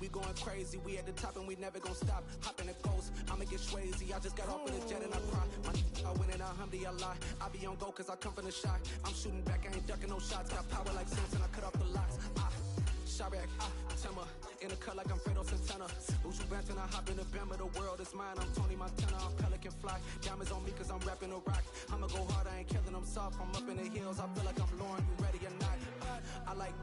we going crazy. We at the top and we never gonna stop. Hop in the ghost, I'ma get crazy. I just got off of the jet and I cry. I win and I lie. I be on go cause I come from the shot. I'm shooting back, I ain't ducking no shots. Got power like Samson, I cut off the locks. Chirac, Timmer, in the cut like I'm Fredo Santana. Uju Banton, I hop in the Bama, the world is mine. I'm Tony Montana, I'm Pelican Fly. Diamonds on me cause I'm rapping a rock. I'ma go hard, I ain't killing them soft. I'm up in the hills, I feel like I'm Lauren, you ready or not? I like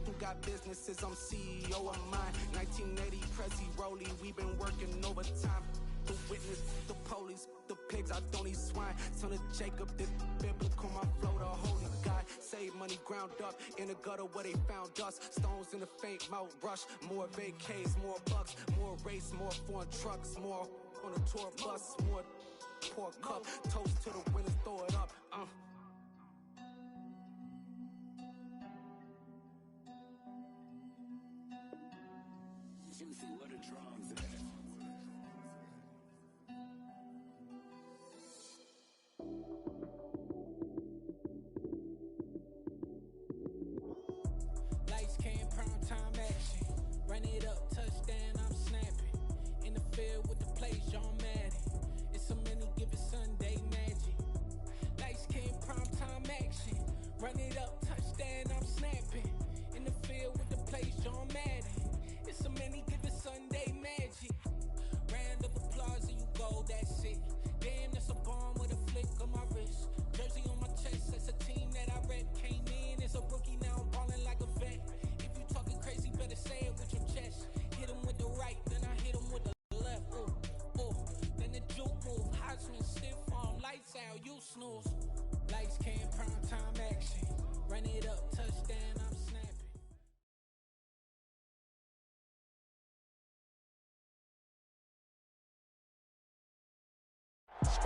who got businesses, I'm CEO of mine. 1980, Prezi Rolly, we been working overtime. The witness, the police, the pigs, I don't eat swine. Son of Jacob, the biblical, my flow, the holy God. Save money ground up in the gutter where they found us. Stones in the faint mouth rush. More vacays, more bucks, more race, more foreign trucks, more on a tour bus, more pour cup. Toast to the winners, throw it up. Juicy, what a drums at. Lights came, prime time action. Run it up, touchdown, I'm snapping. In the field with the plays, John Madden. It's a many given Sunday magic. Lights came, prime time action. Run it up, touchdown, I'm snapping. In the field with the plays, John Madden. It's a many given Sunday magic. Round of applause and you go, that's it. Damn, that's a bomb with a flick of my wrist. Jersey on my chest, that's a team that I rep. Came in as a rookie, now I'm ballin' like a vet. If you talking crazy, better say it with your chest. Hit him with the right, then I hit him with the left. Ooh, ooh. Then the juke move, Heisman stiff arm, lights out, you snooze. Lights came, prime time action. Run it up, touchdown, I'm snapping.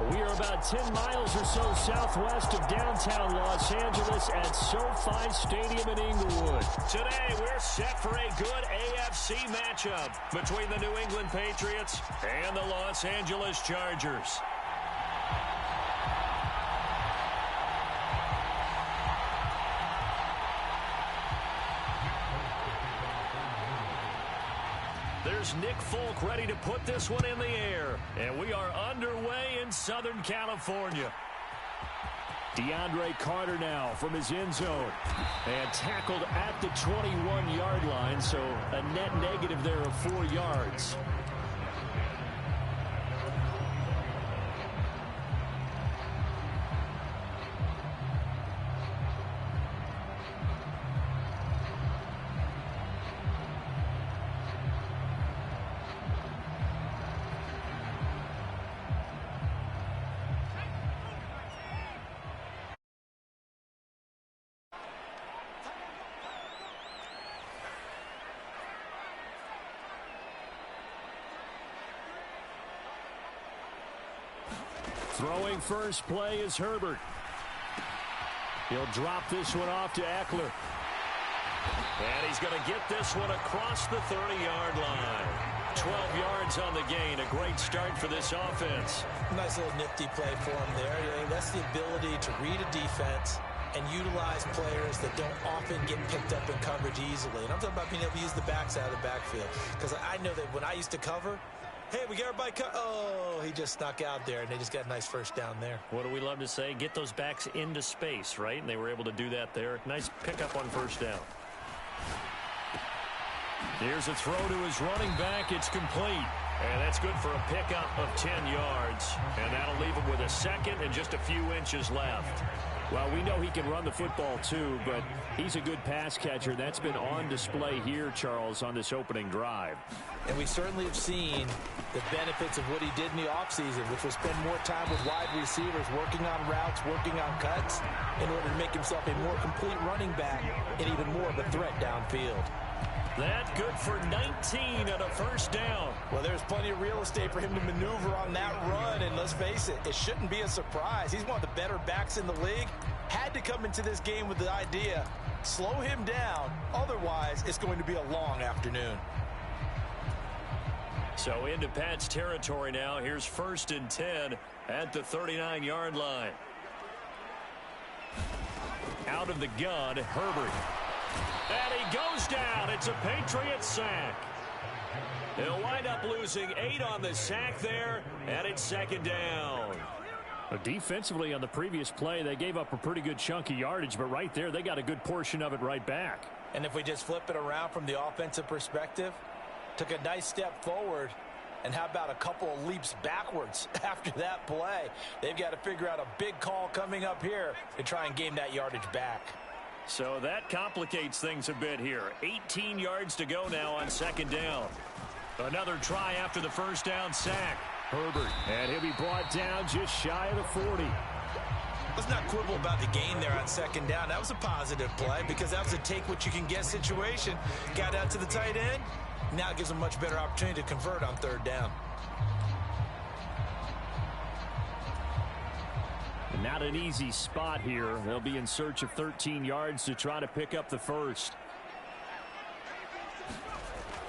We are about 10 miles or so southwest of downtown Los Angeles at SoFi Stadium in Inglewood. Today, we're set for a good AFC matchup between the New England Patriots and the Los Angeles Chargers. There's Nick Folk ready to put this one in the air. And we are underway in Southern California. DeAndre Carter now from his end zone. And tackled at the 21-yard line, so a net negative there of 4 yards. Throwing first play is Herbert. He'll drop this one off to Eckler. And he's going to get this one across the 30-yard line. 12 yards on the gain. A great start for this offense. Nice little nifty play for him there. That's the ability to read a defense and utilize players that don't often get picked up in coverage easily. And I'm talking about being able to use the backs out of the backfield. Because I know that when I used to cover, hey, we got everybody cut. Oh, he just snuck out there, and they just got a nice first down there. What do we love to say? Get those backs into space, right? And they were able to do that there. Nice pickup on first down. Here's a throw to his running back. It's complete. And that's good for a pickup of 10 yards. And that'll leave him with a second and just a few inches left. Well, we know he can run the football too, but he's a good pass catcher. That's been on display here, Charles, on this opening drive. And we certainly have seen the benefits of what he did in the offseason, which was spend more time with wide receivers, working on routes, working on cuts, in order to make himself a more complete running back and even more of a threat downfield. That good for 19 and a first down. Well, there's plenty of real estate for him to maneuver on that run, and let's face it, it shouldn't be a surprise. He's one of the better backs in the league. Had to come into this game with the idea, slow him down, otherwise it's going to be a long afternoon. So into Pat's territory now. Here's 1st and 10 at the 39-yard line. Out of the gun, Herbert. And he goes down. It's a Patriot sack. He'll wind up losing 8 on the sack there, and it's second down. Defensively on the previous play, they gave up a pretty good chunk of yardage, but right there, they got a good portion of it right back. And if we just flip it around from the offensive perspective, took a nice step forward, and how about a couple of leaps backwards after that play? They've got to figure out a big call coming up here to try and gain that yardage back. So that complicates things a bit here. 18 yards to go now on second down. Another try after the first down sack. Herbert, and he'll be brought down just shy of the 40. Let's not quibble about the gain there on second down. That was a positive play because that was a take-what-you-can-get situation. Got out to the tight end. Now it gives them a much better opportunity to convert on third down. Not an easy spot here. They'll be in search of 13 yards to try to pick up the first.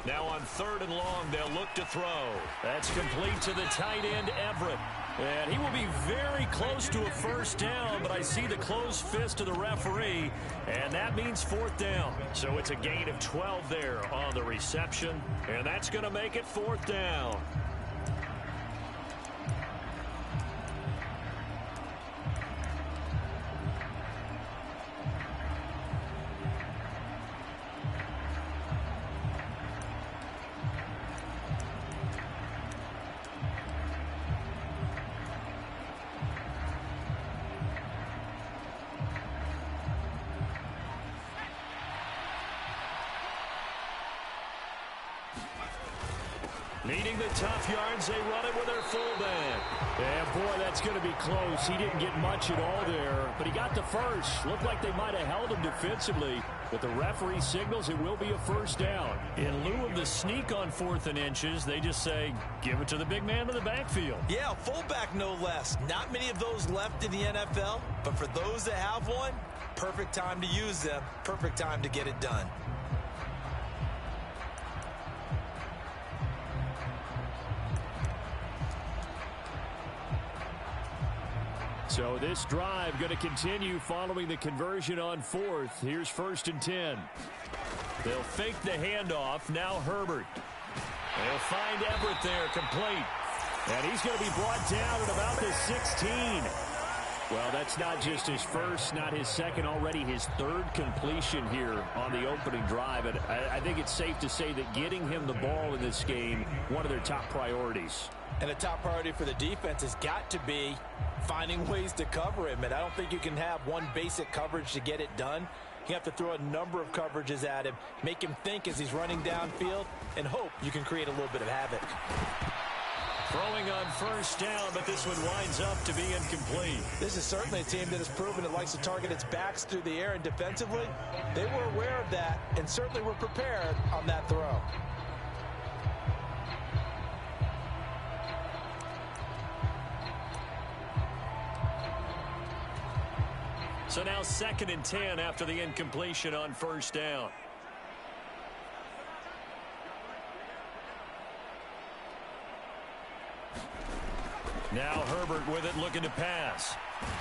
Now on third and long, they'll look to throw. That's complete to the tight end, Everett. And he will be very close to a first down, but I see the closed fist of the referee, and that means fourth down. So it's a gain of 12 there on the reception, and that's going to make it fourth down. Needing the tough yards, they run it with their fullback. And boy, that's going to be close. He didn't get much at all there, but he got the first. Looked like they might have held him defensively, but the referee signals it will be a first down. In lieu of the sneak on 4th and inches, they just say, give it to the big man in the backfield. Yeah, fullback no less. Not many of those left in the NFL, but for those that have one, perfect time to use them, perfect time to get it done. So this drive going to continue following the conversion on 4th. Here's 1st and 10. They'll fake the handoff. Now Herbert. They'll find Everett there, complete. And he's going to be brought down at about the 16. Well, that's not just his first, not his second, already his third completion here on the opening drive. And I think it's safe to say that getting him the ball in this game, one of their top priorities. And a top priority for the defense has got to be finding ways to cover him. And I don't think you can have one basic coverage to get it done. You have to throw a number of coverages at him, make him think as he's running downfield, and hope you can create a little bit of havoc. Throwing on first down, but this one winds up to be incomplete. This is certainly a team that has proven it likes to target its backs through the air, and defensively, they were aware of that and certainly were prepared on that throw. So now 2nd and 10 after the incompletion on first down. Now Herbert with it, looking to pass.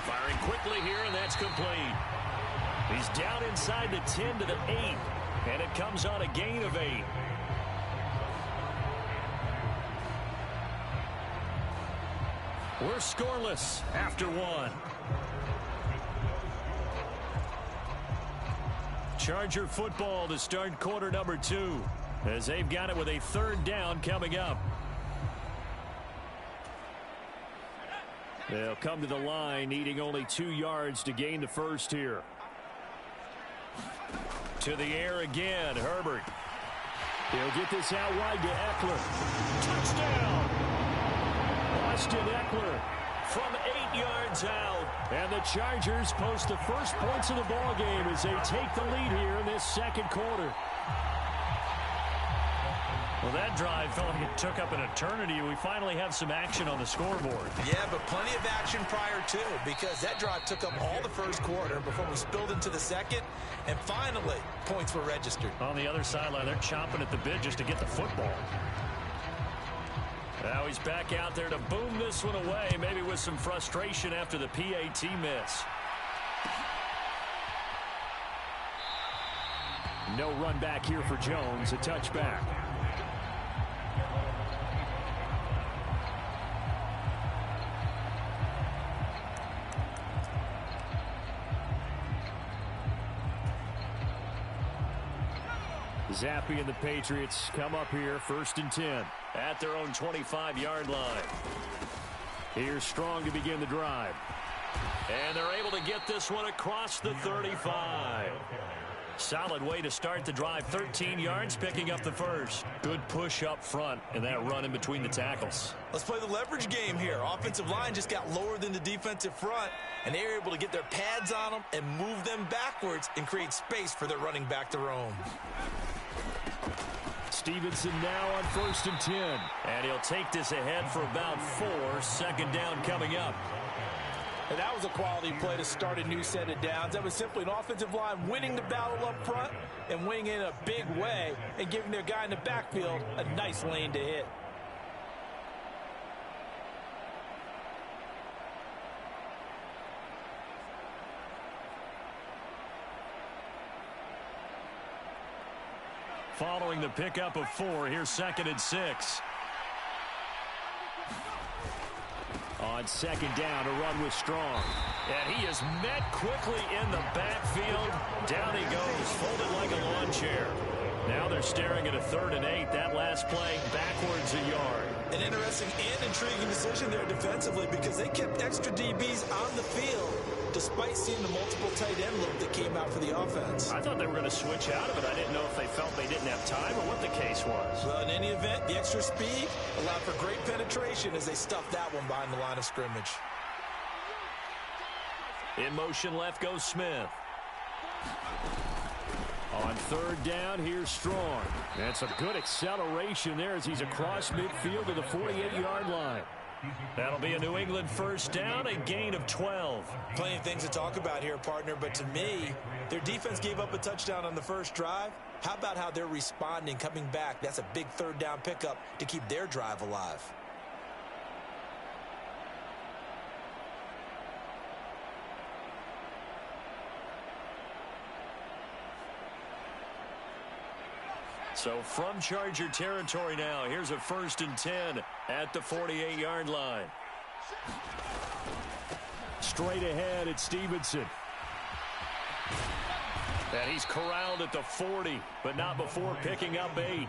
Firing quickly here, and that's complete. He's down inside the 10 to the 8, and it comes on a gain of 8. We're scoreless after 1. Charger football to start quarter number 2, as they've got it with a 3rd down coming up. They'll come to the line, needing only 2 yards to gain the first here. To the air again, Herbert. He'll get this out wide to Eckler. Touchdown! Austin Eckler from 8 yards out. And the Chargers post the first points of the ball game as they take the lead here in this second quarter. Well, that drive felt like it took up an eternity. We finally have some action on the scoreboard. Yeah, but plenty of action prior to, because that drive took up all the first quarter before we spilled into the second, and finally, points were registered. On the other sideline, they're chomping at the bit just to get the football. Now he's back out there to boom this one away, maybe with some frustration after the PAT miss. No run back here for Jones, a touchback. Zappi and the Patriots come up here, 1st and 10. At their own 25-yard line. Here's Strong to begin the drive. And they're able to get this one across the 35. Solid way to start the drive. 13 yards, picking up the first. Good push up front and that run in between the tackles. Let's play the leverage game here. Offensive line just got lower than the defensive front, and they were able to get their pads on them and move them backwards and create space for their running back to roam. Stevenson now on 1st and 10. And he'll take this ahead for about 4. 2nd down coming up. And that was a quality play to start a new set of downs. That was simply an offensive line winning the battle up front and winning in a big way and giving their guy in the backfield a nice lane to hit. Following the pickup of 4, here's 2nd and 6. On 2nd down, a run with Strong. And he is met quickly in the backfield. Down he goes, folded like a lawn chair. Now they're staring at a 3rd and 8. That last play, backwards a yard. An interesting and intriguing decision there defensively because they kept extra DBs on the field despite seeing the multiple tight end look that came out for the offense. I thought they were going to switch out of it. I didn't know if they felt they didn't have time or what the case was. Well, in any event, the extra speed allowed for great penetration as they stuffed that one behind the line of scrimmage. In motion left goes Smith. On 3rd down, here's Strong. That's a good acceleration there as he's across midfield to the 48-yard line. That'll be a New England 1st down, a gain of 12. Plenty of things to talk about here, partner, but to me, their defense gave up a touchdown on the first drive. How about how they're responding, coming back? That's a big 3rd down pickup to keep their drive alive. So from Charger territory now, here's a 1st and 10 at the 48-yard line. Straight ahead at Stevenson. And he's corralled at the 40, but not before picking up 8.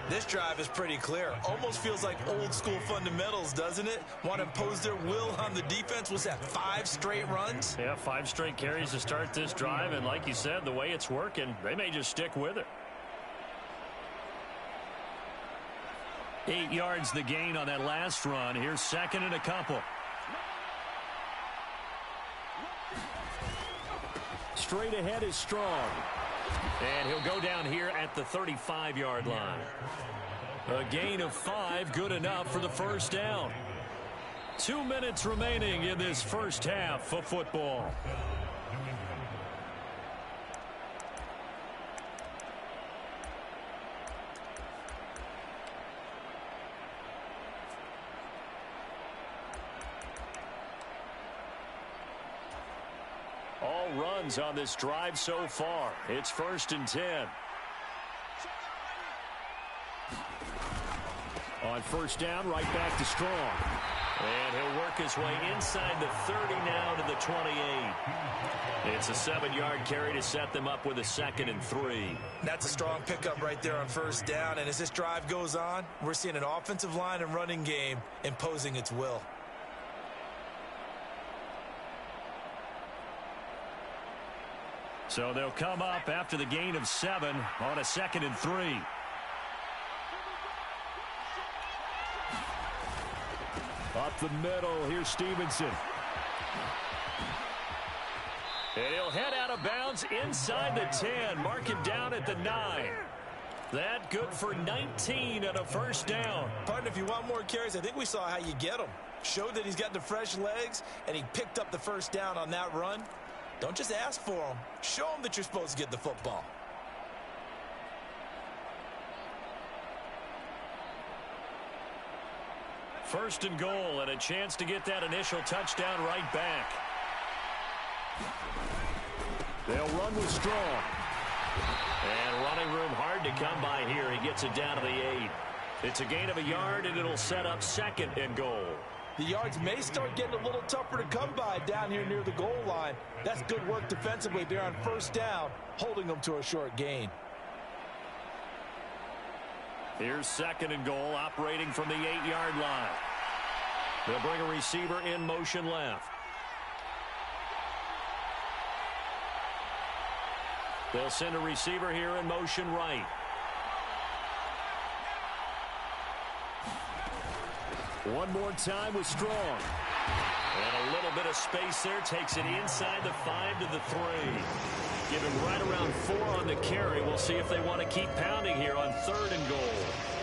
This drive is pretty clear. Almost feels like old school fundamentals, doesn't it? Want to impose their will on the defense. Was that 5 straight runs? Yeah, 5 straight carries to start this drive. And like you said, the way it's working, they may just stick with it. 8 yards the gain on that last run. Here's 2nd and a couple. Straight ahead is Strong. And he'll go down here at the 35-yard line. A gain of 5, good enough for the 1st down. 2 minutes remaining in this first half of football. All runs on this drive so far. It's 1st and 10. On 1st down, right back to Strong. And he'll work his way inside the 30 now to the 28. It's a 7-yard carry to set them up with a 2nd and 3. That's a strong pickup right there on 1st down. And as this drive goes on, we're seeing an offensive line and running game imposing its will. So they'll come up after the gain of 7 on a 2nd and 3. Up the middle, here's Stevenson. And he'll head out of bounds inside the 10. Mark him down at the 9. That good for 19 and a 1st down. Partner, if you want more carries, I think we saw how you get them. Showed that he's got the fresh legs, and he picked up the 1st down on that run. Don't just ask for them. Show them that you're supposed to get the football. First and goal, and a chance to get that initial touchdown right back. They'll run with Strong. And running room hard to come by here. He gets it down to the 8. It's a gain of a yard, and it'll set up 2nd and goal. The yards may start getting a little tougher to come by down here near the goal line. That's good work defensively there on 1st down, holding them to a short gain. Here's 2nd and goal, operating from the 8-yard line. They'll bring a receiver in motion left. They'll send a receiver here in motion right. One more time with Strong. And a little bit of space there. Takes it inside the 5 to the 3. Give him right around 4 on the carry. We'll see if they want to keep pounding here on 3rd and goal.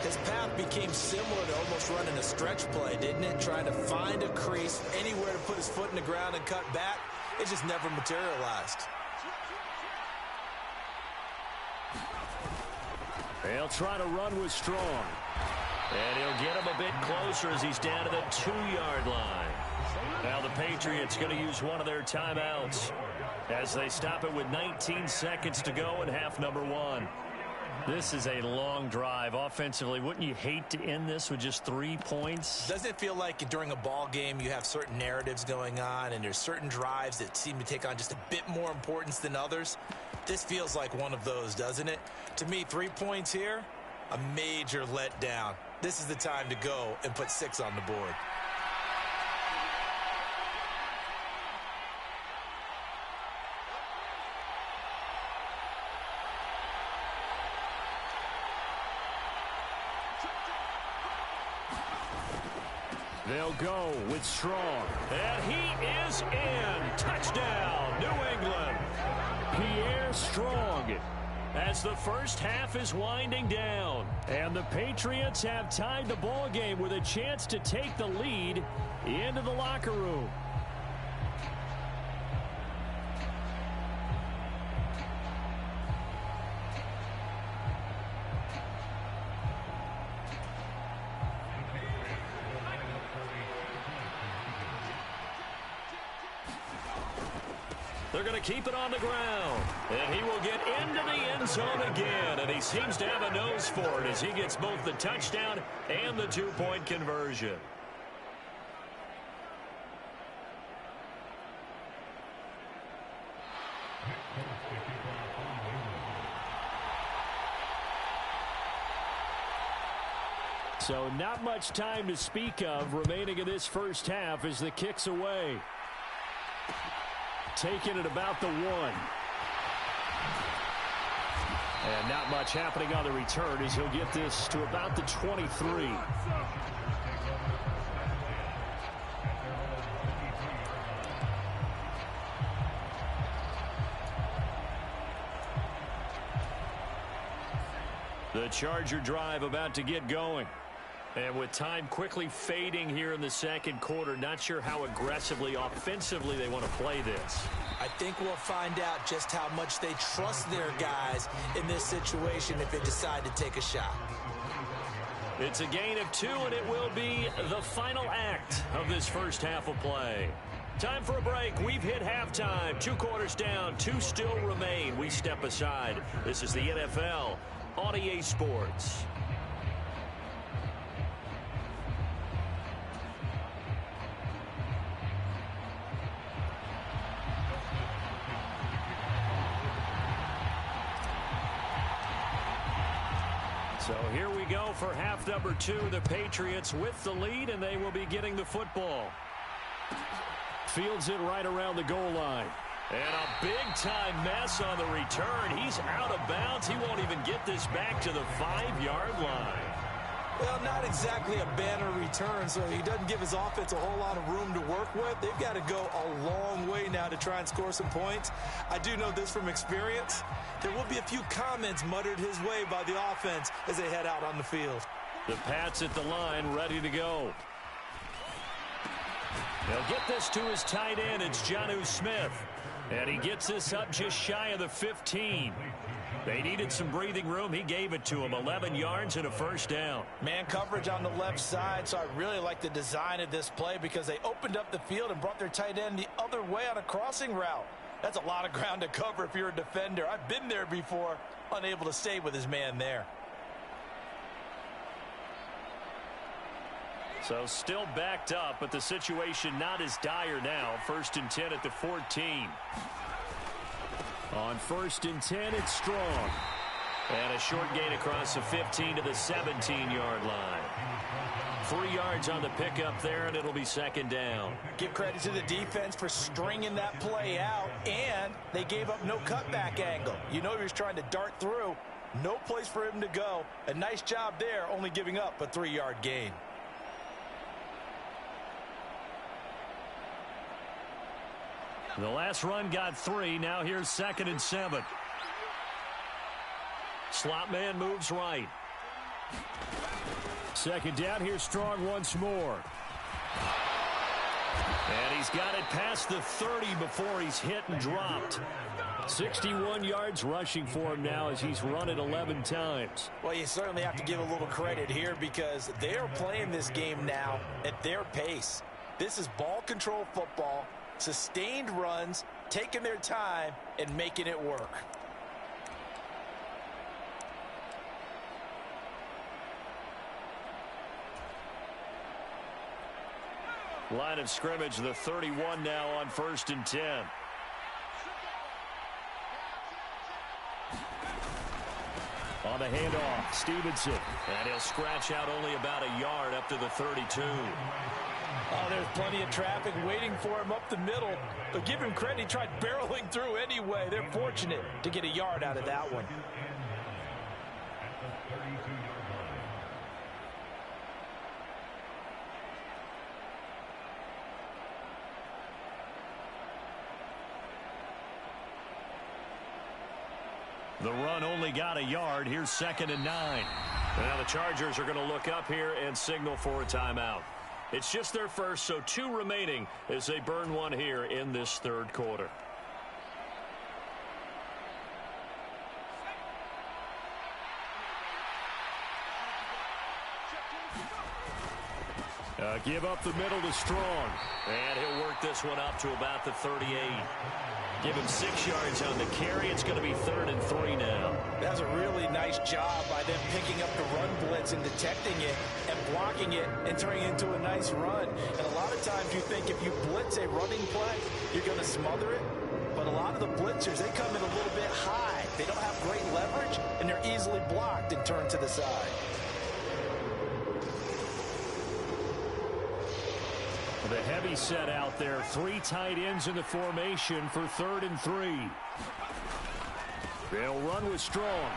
His path became similar to almost running a stretch play, didn't it? Trying to find a crease, anywhere to put his foot in the ground and cut back. It just never materialized. They'll try to run with Strong. And he'll get him a bit closer as he's down to the 2-yard line. Now the Patriots going to use one of their timeouts as they stop it with 19 seconds to go in half number 1. This is a long drive offensively. Wouldn't you hate to end this with just 3 points? Doesn't it feel like during a ball game you have certain narratives going on and there's certain drives that seem to take on just a bit more importance than others? This feels like one of those, doesn't it? To me, 3 points here, a major letdown. This is the time to go and put 6 on the board. They'll go with Strong. And he is in. Touchdown, New England. Pierre Strong. As the first half is winding down. And the Patriots have tied the ball game with a chance to take the lead into the locker room. They're going to keep it on the ground. And he will get into the end zone again. And he seems to have a nose for it as he gets both the touchdown and the 2-point conversion. So not much time to speak of remaining in this first half as the kick's away. Taking it about the 1. And not much happening on the return as he'll get this to about the 23. The Charger drive about to get going. And with time quickly fading here in the second quarter, not sure how aggressively, offensively they want to play this. I think we'll find out just how much they trust their guys in this situation if they decide to take a shot. It's a gain of 2, and it will be the final act of this first half of play. Time for a break. We've hit halftime. 2 quarters down, 2 still remain. We step aside. This is the NFL on EA Sports. So here we go for half number 2. The Patriots with the lead, and they will be getting the football. Fields it right around the goal line. And a big-time mess on the return. He's out of bounds. He won't even get this back to the 5-yard line. Well, not exactly a banner return, so he doesn't give his offense a whole lot of room to work with. They've got to go a long way now to try and score some points. I do know this from experience. There will be a few comments muttered his way by the offense as they head out on the field. The Pats at the line, ready to go. They'll get this to his tight end. It's Jonnu Smith. And he gets this up just shy of the 15. They needed some breathing room. He gave it to him. 11 yards and a first down. Man coverage on the left side, so I really like the design of this play because they opened up the field and brought their tight end the other way on a crossing route. That's a lot of ground to cover if you're a defender. I've been there before, unable to stay with his man there. So still backed up, but the situation not as dire now. 1st and 10 at the 14. On 1st and 10, it's Strong. And a short gain across the 15 to the 17-yard line. 3 yards on the pickup there, and it'll be second down. Give credit to the defense for stringing that play out, and they gave up no cutback angle. You know he was trying to dart through. No place for him to go. A nice job there, only giving up a 3-yard gain. The last run got 3. Now here's 2nd and 7. Slot man moves right. Second down. Here's Strong once more. And he's got it past the 30 before he's hit and dropped. 61 yards rushing for him now as he's run it 11 times. Well, you certainly have to give a little credit here because they are playing this game now at their pace. This is ball control football, sustained runs, taking their time, and making it work. Line of scrimmage, the 31 now on 1st and 10. On the handoff, Stevenson. And he'll scratch out only about a yard up to the 32. Oh, there's plenty of traffic waiting for him up the middle. But give him credit, he tried barreling through anyway. They're fortunate to get a yard out of that one. The run only got a yard. Here's 2nd and 9. Now the Chargers are going to look up here and signal for a timeout. It's just their first, so 2 remaining as they burn one here in this 3rd quarter. Give up the middle to Strong. And he'll work this one up to about the 38. Give him 6 yards on the carry. It's going to be 3rd and 3 now. That's a really nice job by them picking up the run blitz and detecting it and blocking it and turning it into a nice run. And a lot of times you think if you blitz a running play, you're going to smother it. But a lot of the blitzers, they come in a little bit high. They don't have great leverage, and they're easily blocked and turned to the side. The heavy set out there. 3 tight ends in the formation for 3rd and 3. They'll run with Strong.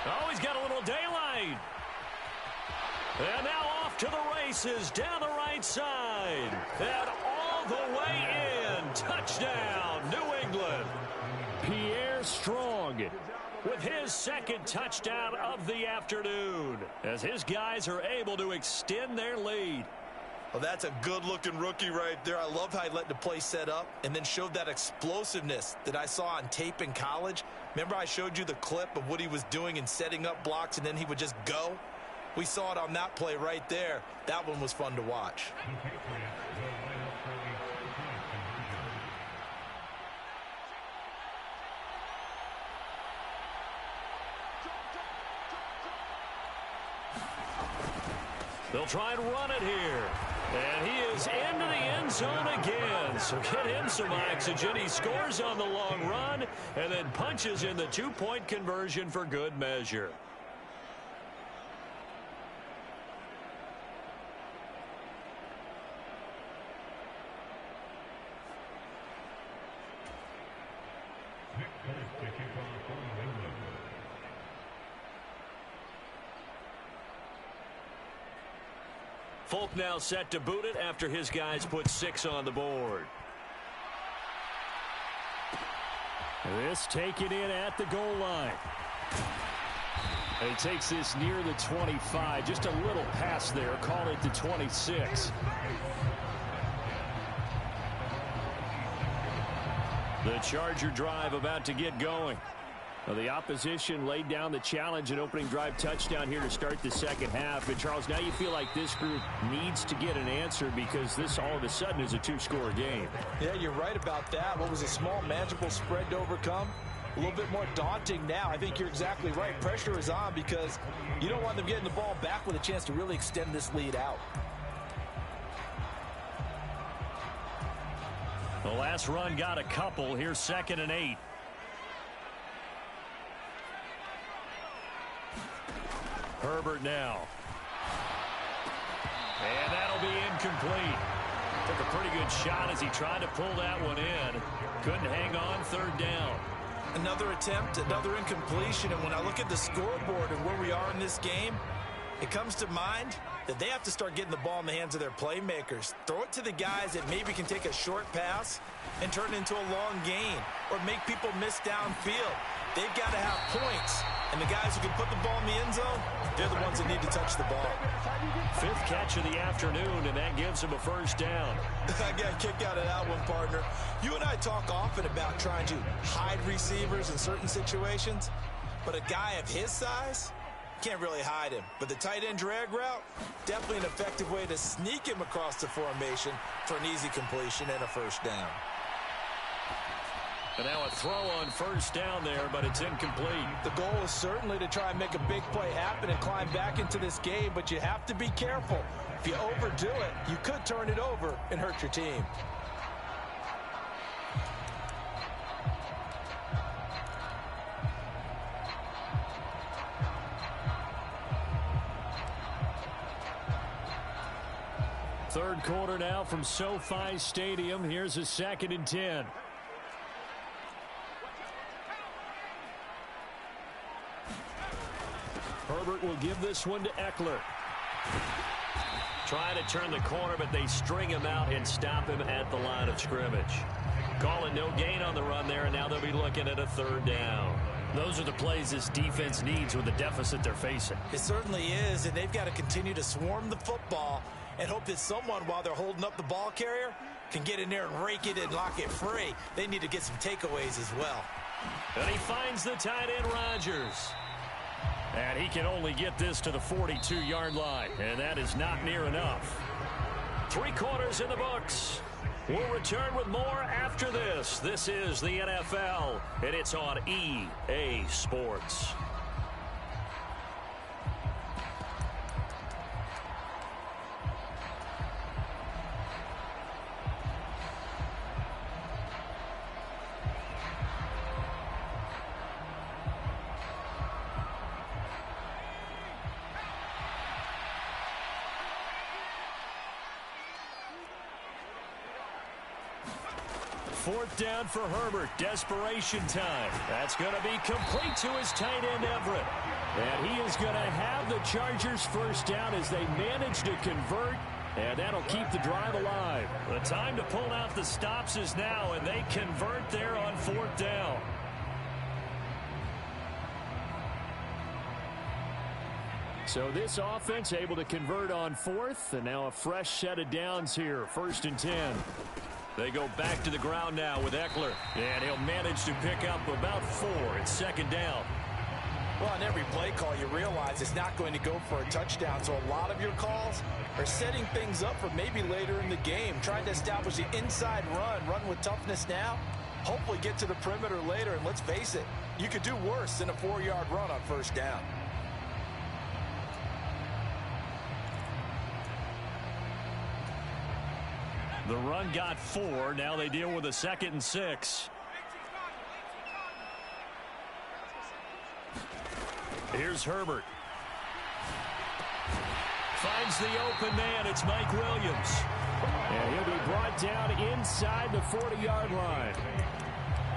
Oh, he's got a little daylight. And now off to the races down the right side. And all the way in. Touchdown, New England. Pierre Strong with his 2nd touchdown of the afternoon as his guys are able to extend their lead. Well, that's a good-looking rookie right there. I love how he let the play set up and then showed that explosiveness that I saw on tape in college. Remember I showed you the clip of what he was doing and setting up blocks, and then he would just go? We saw it on that play right there. That one was fun to watch. They'll try and run it here. And he is into the end zone again. So get him some oxygen. He scores on the long run and then punches in the 2-point conversion for good measure. Folk now set to boot it after his guys put 6 on the board. This taken in at the goal line. And he takes this near the 25. Just a little pass there. Call it the 26. The Charger drive about to get going. Well, the opposition laid down the challenge, an opening drive touchdown here to start the 2nd half. And, Charles, now you feel like this group needs to get an answer because this all of a sudden is a 2-score game. Yeah, you're right about that. What was a small, manageable spread to overcome? A little bit more daunting now. I think you're exactly right. Pressure is on because you don't want them getting the ball back with a chance to really extend this lead out. The last run got a couple. Here's 2nd and 8. Herbert now. And that'll be incomplete. Took a pretty good shot as he tried to pull that one in. Couldn't hang on, third down. Another attempt, another incompletion, and when I look at the scoreboard and where we are in this game, it comes to mind that they have to start getting the ball in the hands of their playmakers. Throw it to the guys that maybe can take a short pass and turn it into a long gain or make people miss downfield. They've got to have points, and the guys who can put the ball in the end zone, they're the ones that need to touch the ball. Fifth catch of the afternoon, and that gives him a first down. I got a kick out of that one, partner. You and I talk often about trying to hide receivers in certain situations, but a guy of his size can't really hide him. But the tight end drag route, definitely an effective way to sneak him across the formation for an easy completion and a first down. And now a throw on first down there, but it's incomplete. The goal is certainly to try and make a big play happen and climb back into this game, but you have to be careful. If you overdo it, you could turn it over and hurt your team. Third quarter now from SoFi Stadium. Here's a 2nd and 10. Herbert will give this one to Eckler. Trying to turn the corner, but they string him out and stop him at the line of scrimmage. Calling no gain on the run there, and now they'll be looking at a third down. Those are the plays this defense needs with the deficit they're facing. It certainly is, and they've got to continue to swarm the football and hope that someone, while they're holding up the ball carrier, can get in there and rake it and lock it free. They need to get some takeaways as well. And he finds the tight end, Rodgers. And he can only get this to the 42-yard line, and that is not near enough. 3 quarters in the books. We'll return with more after this. This is the NFL, and it's on EA Sports. Fourth down for Herbert. Desperation time. That's going to be complete to his tight end, Everett. And he is going to have the Chargers first down as they manage to convert. And that'll keep the drive alive. The time to pull out the stops is now, and they convert there on 4th down. So this offense able to convert on 4th, and now a fresh set of downs here. 1st and 10. They go back to the ground now with Eckler, and he'll manage to pick up about 4. It's 2nd down. Well, on every play call, you realize it's not going to go for a touchdown, so a lot of your calls are setting things up for maybe later in the game, trying to establish the inside run with toughness now, hopefully get to the perimeter later, and let's face it, you could do worse than a 4-yard run on 1st down. The run got 4. Now they deal with a 2nd and 6. Here's Herbert. Finds the open man. It's Mike Williams. And he'll be brought down inside the 40-yard line.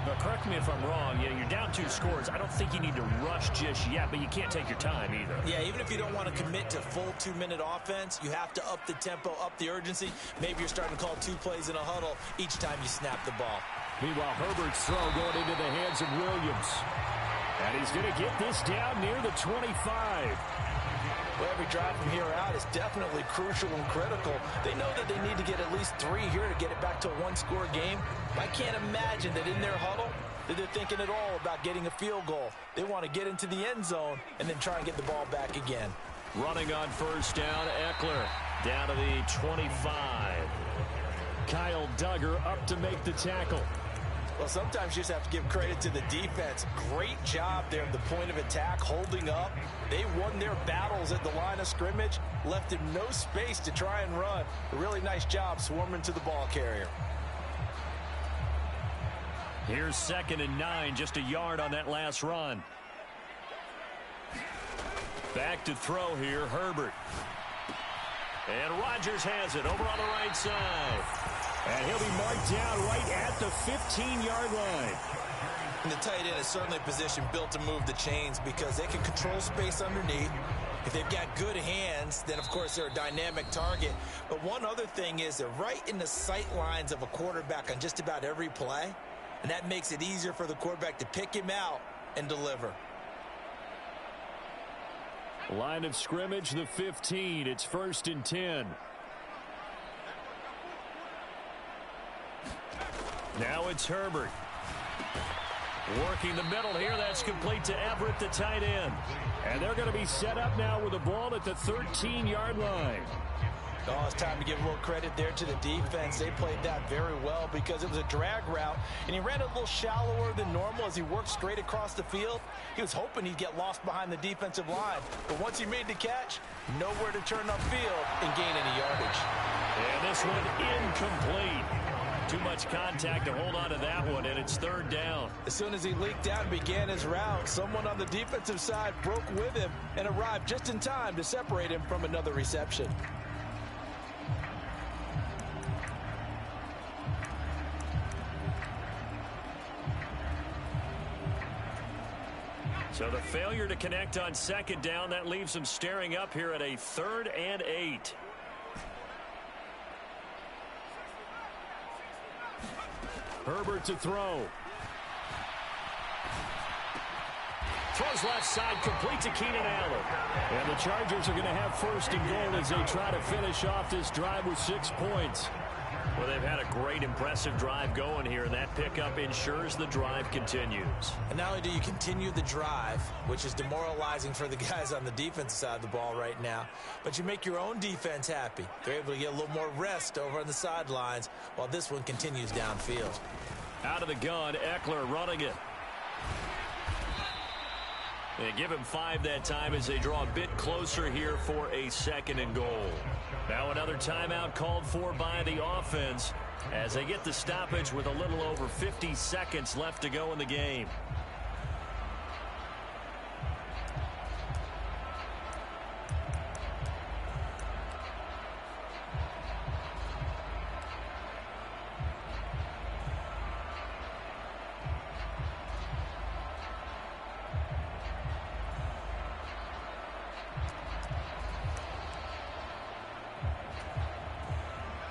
Now, correct me if I'm wrong. Yeah, you're down 2 scores. I don't think you need to rush just yet, but you can't take your time either. Yeah, even if you don't want to commit to full 2-minute offense, you have to up the tempo, up the urgency. Maybe you're starting to call 2 plays in a huddle each time you snap the ball. Meanwhile, Herbert's throw going into the hands of Williams. And he's going to get this down near the 25. Well, every drive from here out is definitely crucial and critical. They know that they need to get at least 3 here to get it back to a 1-score game. I can't imagine that in their huddle that they're thinking at all about getting a field goal. They want to get into the end zone and then try and get the ball back again. Running on 1st down, Eckler down to the 25. Kyle Duggar up to make the tackle. Well, sometimes you just have to give credit to the defense. Great job there at the point of attack, holding up. They won their battles at the line of scrimmage, left him no space to try and run. A really nice job swarming to the ball carrier. Here's 2nd and 9, just a yard on that last run. Back to throw here, Herbert. And Rodgers has it over on the right side. And he'll be marked down right at the 15-yard line. And the tight end is certainly a position built to move the chains because they can control space underneath. If they've got good hands, then, of course, they're a dynamic target. But one other thing is they're right in the sight lines of a quarterback on just about every play. And that makes it easier for the quarterback to pick him out and deliver. Line of scrimmage, the 15. It's 1st and 10. Now it's Herbert. Working the middle here. That's complete to Everett, the tight end. And they're going to be set up now with the ball at the 13-yard line. Oh, it's time to give a little credit there to the defense. They played that very well because it was a drag route, and he ran a little shallower than normal as he worked straight across the field. He was hoping he'd get lost behind the defensive line, but once he made the catch, nowhere to turn upfield and gain any yardage. And this one incomplete. Too much contact to hold on to that one, and it's 3rd down. As soon as he leaked out and began his route, someone on the defensive side broke with him and arrived just in time to separate him from another reception. So the failure to connect on 2nd down, that leaves them staring up here at a 3rd and 8. Herbert to throw. Throws left side, complete to Keenan Allen. And the Chargers are going to have 1st and goal as they try to finish off this drive with 6 points. Well, they've had a great, impressive drive going here, and that pickup ensures the drive continues. And not only do you continue the drive, which is demoralizing for the guys on the defensive side of the ball right now, but you make your own defense happy. They're able to get a little more rest over on the sidelines while this one continues downfield. Out of the gun, Eckler running it. They give him 5 that time as they draw a bit closer here for a 2nd and goal. Now another timeout called for by the offense as they get the stoppage with a little over 50 seconds left to go in the game.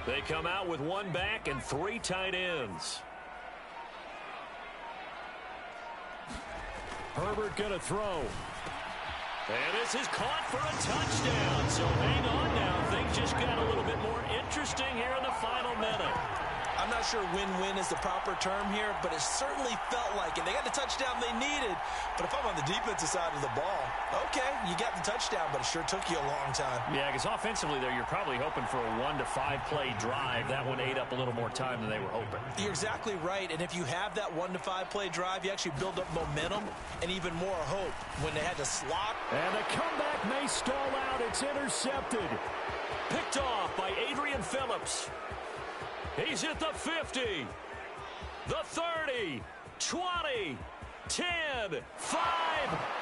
They come out with 1 back and 3 tight ends. Herbert going to throw. And this is caught for a touchdown. So hang on now. Things just got a little bit more interesting here in the final minute. I'm not sure win-win is the proper term here, but it certainly felt like it. They got the touchdown they needed, but if I'm on the defensive side of the ball, okay, you got the touchdown, but it sure took you a long time. Yeah, because offensively there, you're probably hoping for a 1 to 5 play drive. That one ate up a little more time than they were hoping. You're exactly right, and if you have that 1 to 5 play drive, you actually build up momentum and even more hope when they had to slot. And the comeback may stall out. It's intercepted. Picked off by Adrian Phillips. He's at the 50, the 30, 20, 10, 5,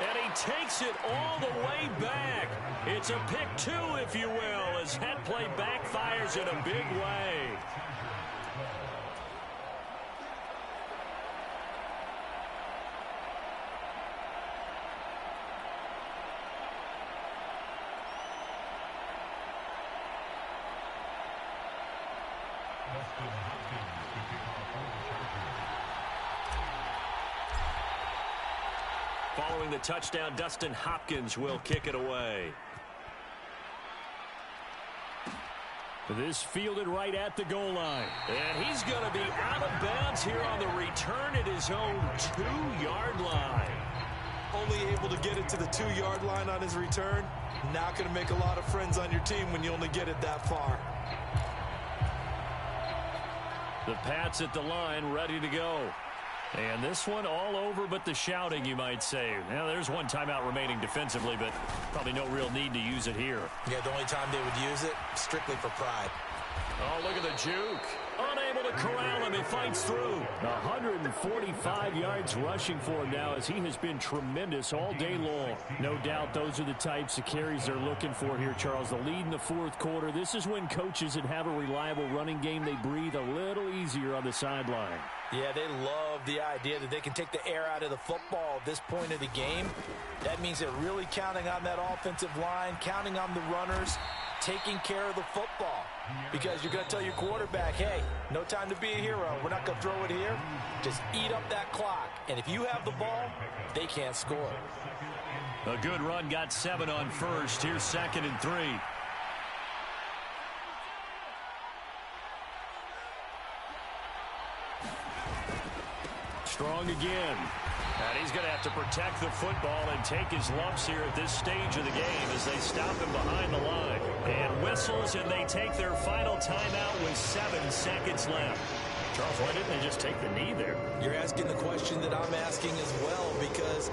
and he takes it all the way back. It's a pick 2, if you will, as that play backfires in a big way. Following the touchdown, Dustin Hopkins will kick it away. This fielded right at the goal line. And he's going to be out of bounds here on the return at his own 2-yard line. Only able to get it to the 2-yard line on his return. Not going to make a lot of friends on your team when you only get it that far. The Pats at the line, ready to go. And this one all over but the shouting, you might say. Now, there's 1 timeout remaining defensively, but probably no real need to use it here. Yeah, the only time they would use it, strictly for pride. Oh, look at the juke. Unable to to corral him. He fights through. 145 yards rushing for him now as he has been tremendous all day long. No doubt those are the types of carries they're looking for here, Charles. The lead in the fourth quarter. This is when coaches that have a reliable running game, they breathe a little easier on the sideline. Yeah, they love the idea that they can take the air out of the football at this point of the game. That means they're really counting on that offensive line, counting on the runners, taking care of the football. Because you're going to tell your quarterback, hey, no time to be a hero. We're not going to throw it here. Just eat up that clock. And if you have the ball, they can't score. A good run, got 7 on first. Here's 2nd and 3. Strong again. And he's going to have to protect the football and take his lumps here at this stage of the game as they stop him behind the line. And whistles, and they take their final timeout with 7 seconds left. Charles, why didn't they just take the knee there? You're asking the question that I'm asking as well, because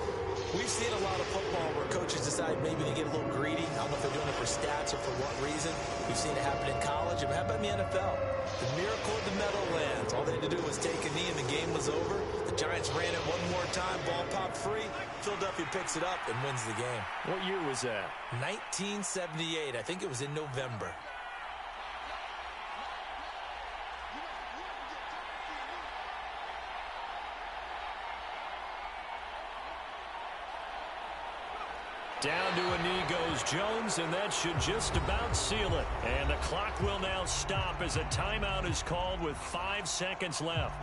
we've seen a lot of football where coaches decide maybe to get a little greedy. I don't know if they're doing it for stats or for what reason. We've seen it happen in college. How about in the NFL? The miracle of the Meadowlands. All they had to do was take a knee and the game was over. The Giants ran it one more time. Ball popped free. Philadelphia picks it up and wins the game. What year was that? 1978. I think it was in November. Down to a knee goes Jones, and that should just about seal it. And the clock will now stop as a timeout is called with 5 seconds left.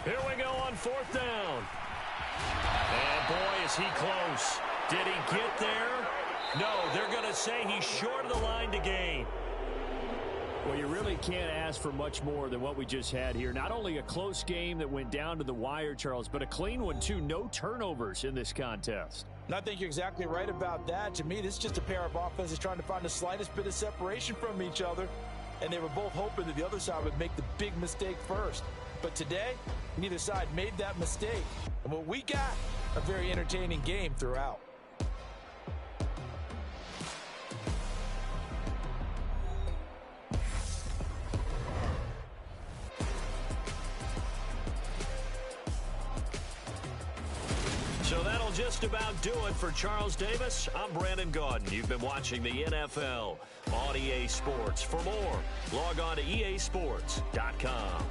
Here we go on 4th down. And boy, is he close. Did he get there? No, they're going to say he's short of the line to gain. Well, you really can't ask for much more than what we just had here. Not only a close game that went down to the wire, Charles, but a clean one, too. No turnovers in this contest. And I think you're exactly right about that. To me, this is just a pair of offenses trying to find the slightest bit of separation from each other. And they were both hoping that the other side would make the big mistake first. But today, neither side made that mistake. And what we got, a very entertaining game throughout. So that'll just about do it for Charles Davis. I'm Brandon Gaudin. You've been watching the NFL on EA Sports. For more, log on to easports.com.